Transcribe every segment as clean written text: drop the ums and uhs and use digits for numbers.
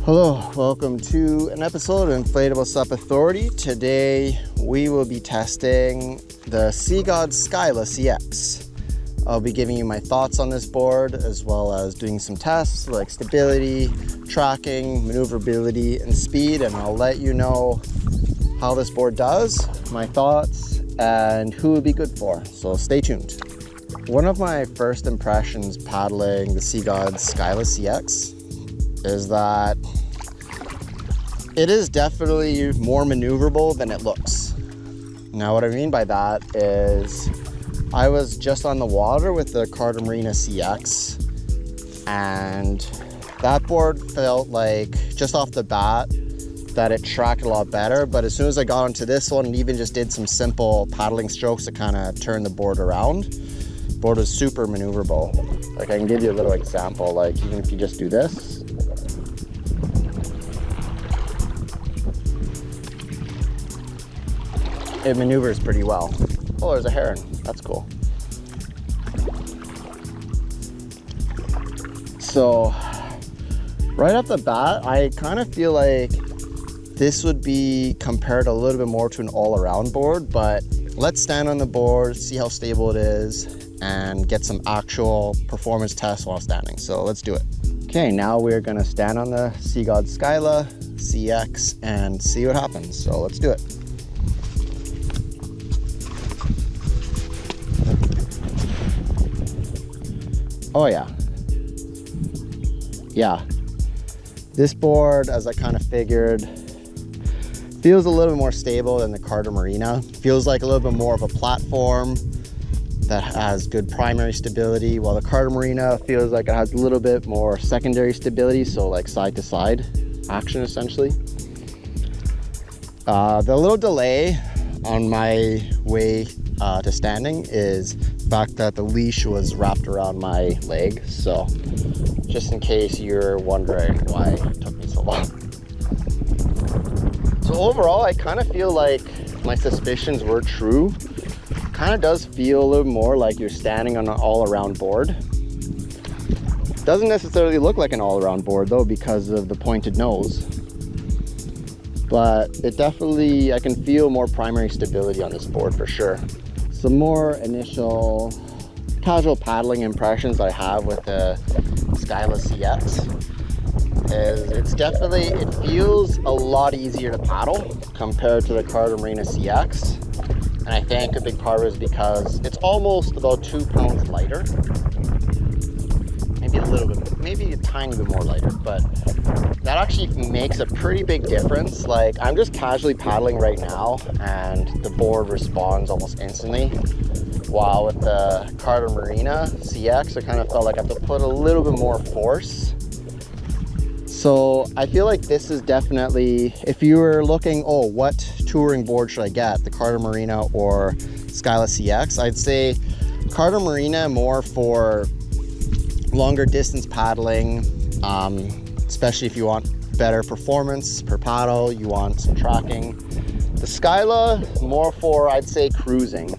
Hello, welcome to an episode of Inflatable Sup Authority. Today we will be testing the Skylla CX. I'll be giving you my thoughts on this board as well as doing some tests like stability, tracking, maneuverability, and speed, and I'll let you know how this board does, my thoughts, and who it would be good for. So stay tuned. One of my first impressions paddling the Skylla CX is that it is definitely more maneuverable than it looks. Now what I mean by that is I was just on the water with the Carta Marina CX and that board felt like just off the bat that it tracked a lot better, but as soon as I got onto this one and even just did some simple paddling strokes to kind of turn the board around, the board was super maneuverable. Like I can give you a little example, like even if you just do this, it maneuvers pretty well. Oh, there's a heron, that's cool. So right off the bat, I kind of feel like this would be compared a little bit more to an all-around board, but let's stand on the board, see how stable it is, and get some actual performance tests while standing. So let's do it. Okay, now we're gonna stand on the Skylla CX and see what happens. So let's do it. Oh yeah. This board, as I kind of figured, feels a little bit more stable than the Carta Marina. Feels like a little bit more of a platform that has good primary stability, while the Carta Marina feels like it has a little bit more secondary stability, so like side to side action essentially. The little delay on my way to standing is the fact that the leash was wrapped around my leg, so just in case you're wondering why it took me so long. So overall, I kind of feel like my suspicions were true. Kind of does feel a little more like you're standing on an all-around board. Doesn't necessarily look like an all-around board though because of the pointed nose, but it definitely, I can feel more primary stability on this board for sure. Some more initial casual paddling impressions I have with the Skylla CX is it feels a lot easier to paddle compared to the Carta Marina CX. And I think a big part of it is because it's almost about 2 pounds lighter. Maybe a little bit, maybe a tiny bit more lighter, but that actually makes a pretty big difference. Like I'm just casually paddling right now and the board responds almost instantly. While with the Carta Marina CX, I kind of felt like I have to put a little bit more force. So I feel like this is definitely, if you were looking, oh, what touring board should I get, the Carta Marina or Skylla CX, I'd say Carta Marina more for longer distance paddling, especially if you want better performance per paddle, you want some tracking. The Skylla more for, I'd say, cruising.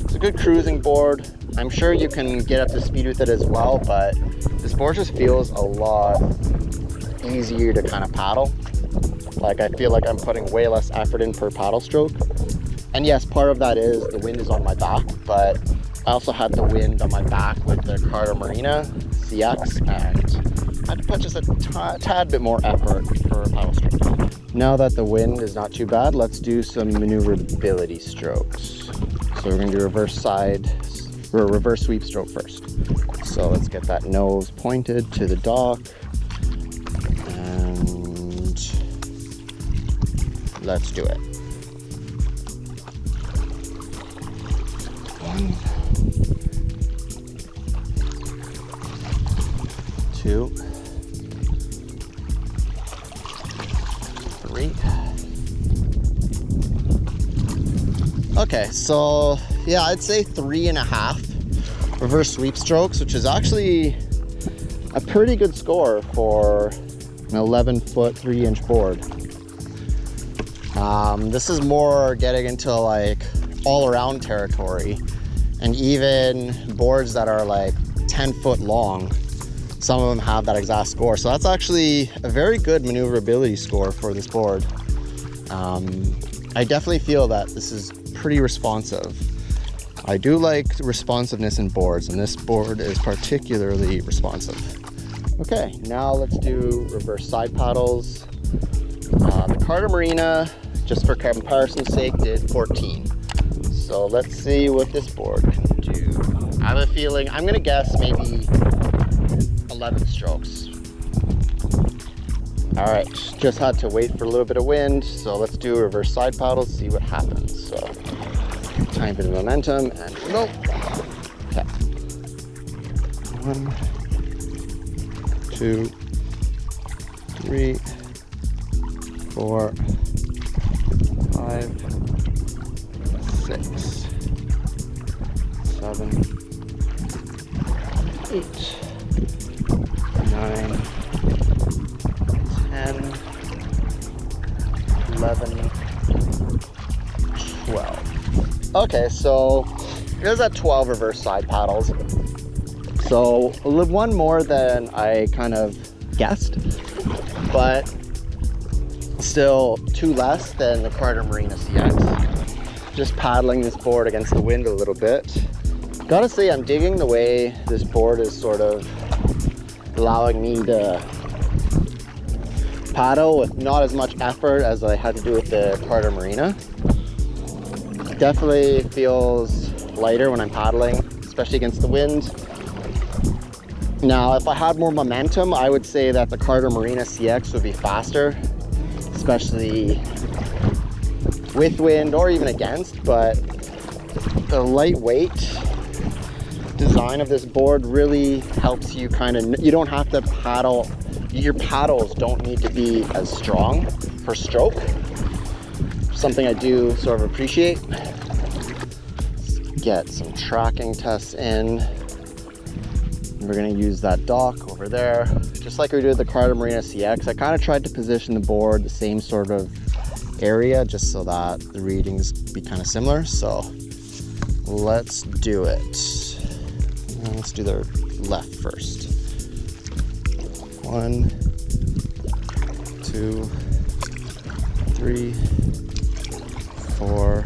It's a good cruising board. I'm sure you can get up to speed with it as well, but this board just feels a lot easier to kind of paddle. Like I feel like I'm putting way less effort in per paddle stroke. And yes, part of that is the wind is on my back, but I also had the wind on my back with the Carta Marina CX and I had to put just a tad bit more effort per paddle stroke. Now that the wind is not too bad, let's do some maneuverability strokes. So we're going to do reverse sweep stroke first. So let's get that nose pointed to the dock and let's do it. 1, 2, 3. Okay, so yeah, I'd say 3.5 reverse sweep strokes, which is actually a pretty good score for an 11-foot 3-inch board. This is more getting into like all-around territory, and even boards that are like 10 foot long some of them have that exact score. So that's actually a very good maneuverability score for this board. I definitely feel that this is pretty responsive. I do like responsiveness in boards, and this board is particularly responsive. Okay, now let's do reverse side paddles. The Carta Marina, just for comparison's sake, did 14. So let's see what this board can do. I have a feeling, I'm gonna guess maybe 11 strokes. All right, just had to wait for a little bit of wind, so let's do a reverse side paddle, see what happens. So, tiny bit of momentum, and go. Okay. 1, 2, 3, 4, 5, 6, 7, 8, 9, 10, 11, 12. Okay, so here's at 12 reverse side paddles. So one more than I kind of guessed, but still 2 less than the Carta Marina CX. Just paddling this board against the wind a little bit. Gotta say, I'm digging the way this board is sort of allowing me to paddle with not as much effort as I had to do with the Carta Marina. Definitely feels lighter when I'm paddling, especially against the wind. Now, if I had more momentum, I would say that the Carta Marina CX would be faster, especially with wind or even against, but the lightweight design of this board really helps you kind of, you don't have to paddle, your paddles don't need to be as strong per stroke. Something I do sort of appreciate. Let's get some tracking tests in. We're gonna use that dock over there. Just like we did with the Carta Marina CX, I kind of tried to position the board the same sort of area just so that the readings be kind of similar. So let's do it. Let's do the left first. 1, 2, 3, 4,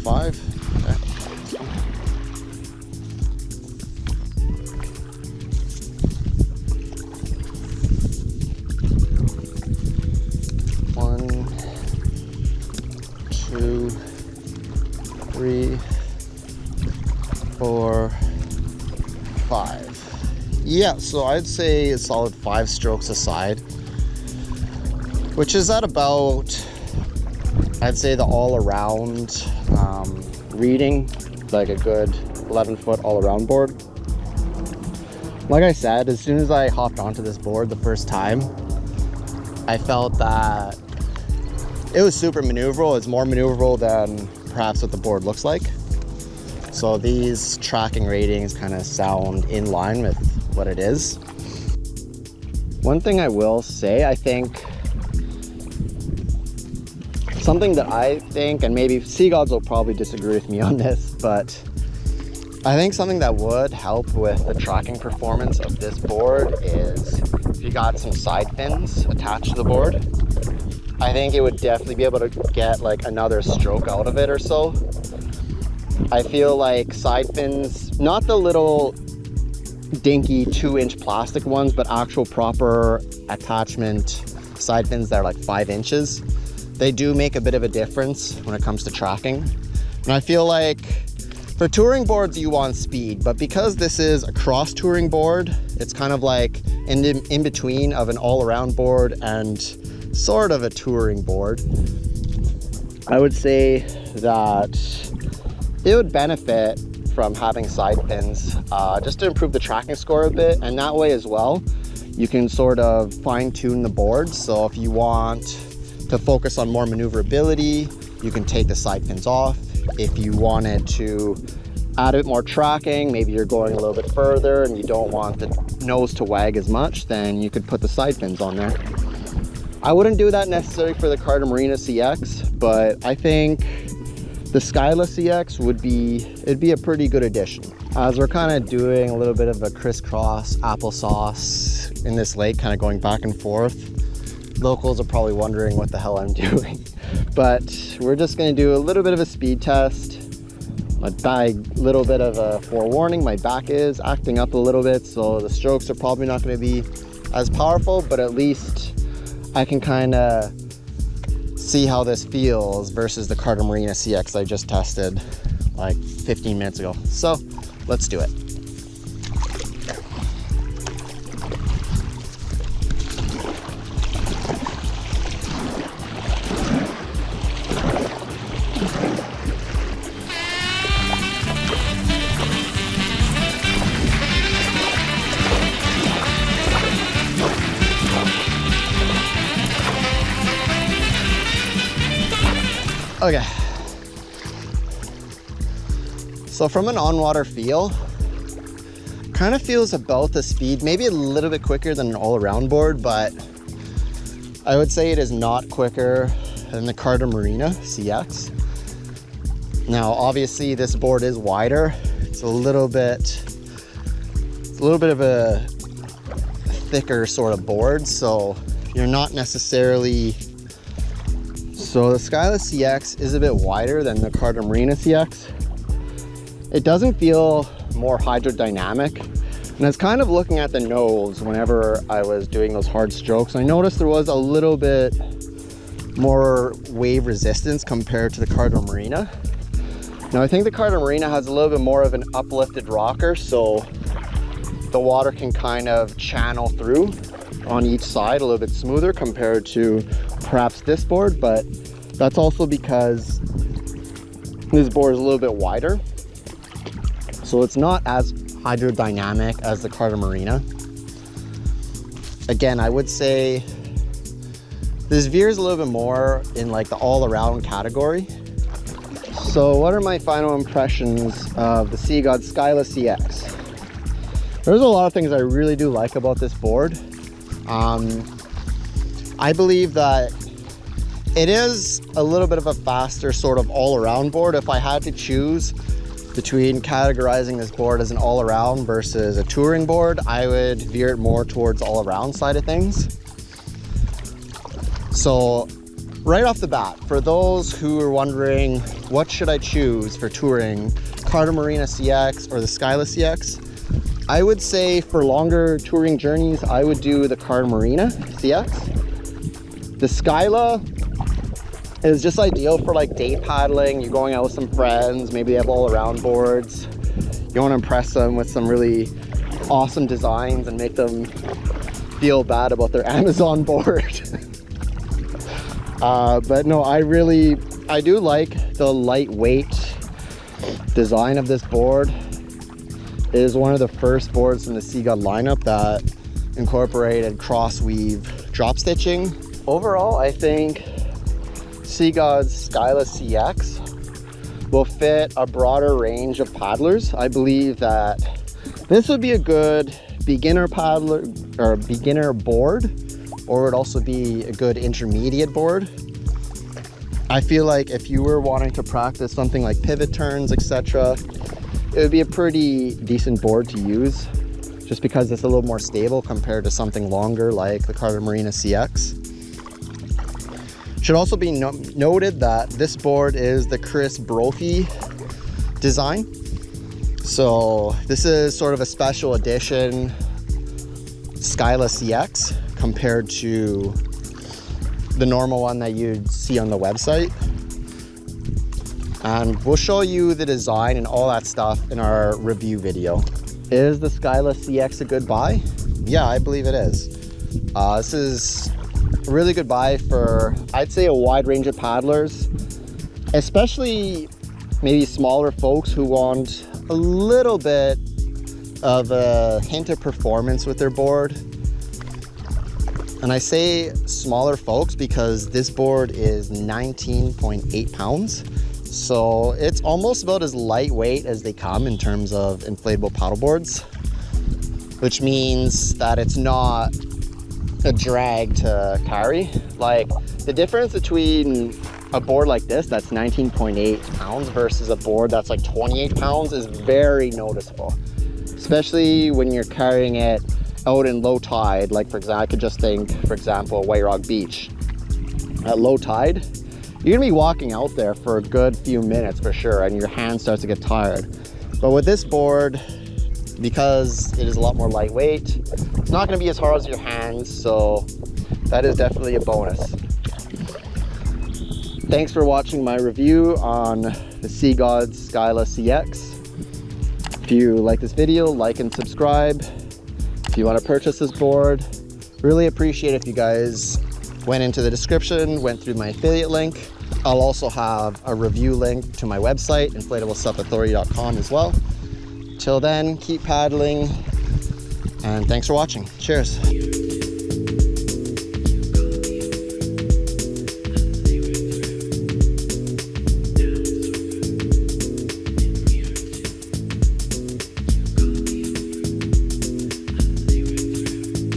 5. Okay. 1, 2, 3, 4, 5. Yeah, so I'd say a solid 5 strokes a side, which is at about, I'd say, the all-around reading, like a good 11-foot all-around board. Like I said, as soon as I hopped onto this board the first time, I felt that it was super maneuverable. It's more maneuverable than perhaps what the board looks like. So these tracking ratings kind of sound in line with what it is. One thing I will say, I think, something that I think, and maybe Seagods will probably disagree with me on this, but I think something that would help with the tracking performance of this board is if you got some side fins attached to the board. I think it would definitely be able to get like another stroke out of it or so. I feel like side fins, not the little dinky 2-inch plastic ones, but actual proper attachment side fins that are like 5 inches. They do make a bit of a difference when it comes to tracking. And I feel like for touring boards, you want speed, but because this is a cross touring board, it's kind of like in between of an all-around board and sort of a touring board. I would say that it would benefit from having side pins just to improve the tracking score a bit, and that way as well you can sort of fine-tune the board. So if you want to focus on more maneuverability, you can take the side pins off. If you wanted to add a bit more tracking, maybe you're going a little bit further and you don't want the nose to wag as much, then you could put the side pins on there. I wouldn't do that necessarily for the Carta Marina CX, but I think the Skylla CX it'd be a pretty good addition. As we're kind of doing a little bit of a crisscross applesauce in this lake, kind of going back and forth, locals are probably wondering what the hell I'm doing. But we're just going to do a little bit of a speed test. A little bit of a forewarning, my back is acting up a little bit, so the strokes are probably not going to be as powerful, but at least I can kind of see how this feels versus the Carta Marina CX I just tested like 15 minutes ago. So let's do it. Okay, so from an on-water feel, kind of feels about the speed, maybe a little bit quicker than an all-around board, but I would say it is not quicker than the Carta Marina CX. Now, obviously this board is wider. It's a little bit of a thicker sort of board, so you're not necessarily. So the Skylla CX is a bit wider than the Carta Marina CX. It doesn't feel more hydrodynamic. And I was kind of looking at the nose whenever I was doing those hard strokes. I noticed there was a little bit more wave resistance compared to the Carta Marina. Now I think the Carta Marina has a little bit more of an uplifted rocker, so the water can kind of channel through on each side a little bit smoother compared to perhaps this board, but that's also because this board is a little bit wider, so it's not as hydrodynamic as the Carta Marina. Again, I would say this veers a little bit more in like the all-around category. So what are my final impressions of the Sea God Skylla CX? There's a lot of things I really do like about this board. I believe that it is a little bit of a faster sort of all-around board. If I had to choose between categorizing this board as an all-around versus a touring board, I would veer it more towards all-around side of things. So right off the bat, for those who are wondering what should I choose for touring, Carta Marina CX or the Skylla CX, I would say for longer touring journeys, I would do the Carta Marina CX. The Skylla is just ideal for like day paddling. You're going out with some friends, maybe they have all around boards. You want to impress them with some really awesome designs and make them feel bad about their Amazon board. But no, I do like the lightweight design of this board. It is one of the first boards in the Sea God lineup that incorporated cross weave drop stitching. Overall, I think Sea God's Skylla CX will fit a broader range of paddlers. I believe that this would be a good beginner paddler or beginner board, or it would also be a good intermediate board. I feel like if you were wanting to practice something like pivot turns, etc., it would be a pretty decent board to use, just because it's a little more stable compared to something longer like the Carta Marina CX. Should also be noted that this board is the Chris Brophy design. So this is sort of a special edition Skylla CX compared to the normal one that you'd see on the website. And we'll show you the design and all that stuff in our review video. Is the Skylla CX a good buy? Yeah, I believe it is. This is a really good buy for, I'd say, a wide range of paddlers, especially maybe smaller folks who want a little bit of a hint of performance with their board. And I say smaller folks because this board is 19.8 pounds. So it's almost about as lightweight as they come in terms of inflatable paddle boards, which means that it's not a drag to carry. Like, the difference between a board like this that's 19.8 pounds versus a board that's like 28 pounds is very noticeable, especially when you're carrying it out in low tide. Like for example, I could just think, for example, White Rock Beach. At low tide, you're gonna be walking out there for a good few minutes for sure, and your hand starts to get tired. But with this board, because it is a lot more lightweight, it's not gonna be as hard as your hands, so that is definitely a bonus. Thanks for watching my review on the Sea Gods Skylla CX. If you like this video, like and subscribe. If you want to purchase this board, really appreciate if you guys went into the description, went through my affiliate link. I'll also have a review link to my website, inflatablestuffauthority.com as well. Till then, keep paddling, and thanks for watching. Cheers.